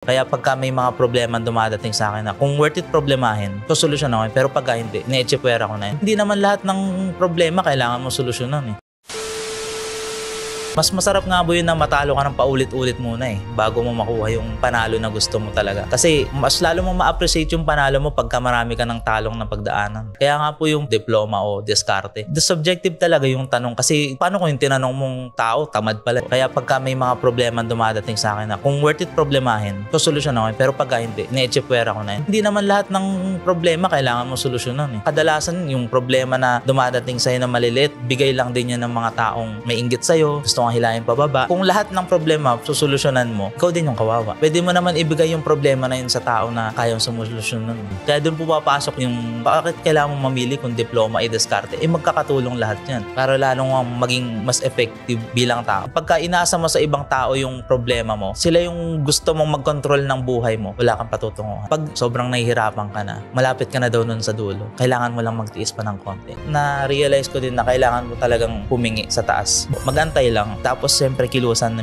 Kaya pagka may mga problema dumadating sa akin na kung worth it problemahin, sosolusyon ako. Pero pagka hindi, ine-echepwera ko na yun. Hindi naman lahat ng problema kailangan mo solusyonan eh. Mas masarap nga po yun na matalo ka ng paulit-ulit muna eh, bago mo makuha yung panalo na gusto mo talaga. Kasi mas lalo mo ma-appreciate yung panalo mo pagka marami ka ng talong na pagdaanan. Kaya nga po yung diploma o diskarte. The subjective talaga yung tanong kasi paano kung yung tinanong mong tao, tamad pala. Kaya pagka may mga problema dumadating sa akin na kung worth it problemahin, sosolusyon ako. Pero pagka hindi, ine-echepwera ko na yun. Hindi naman lahat ng problema kailangan mo solusyonan eh. Kadalasan yung problema na dumadating sa'yo na maliliit, bigay lang din yan ng mga taong may inggit sa'yo, gusto kang hilahin pababa. Kung lahat ng problema susolusyonan mo, ikaw din yung kawawa. Pwede mo naman ibigay yung problema na yun sa tao na kayang sumolusyonan mo. Kaya doon po papasok yung bakit kailangan mo mamili kung diploma o diskarte. Magkakatulong lahat yan para lalong maging mas effective bilang tao. Pagka inaasa mo sa ibang tao yung problema mo, sila yung gusto mong mag-control ng buhay mo, wala kang patutunguhan. Pag sobrang nahihirapan ka na, malapit ka na daw nun sa dulo, kailangan mo lang magtiis pa ng konti. Na-realize ko din na kailangan mo talagang humingi sa taas. Magantay lang. Tapos siyempre kilusan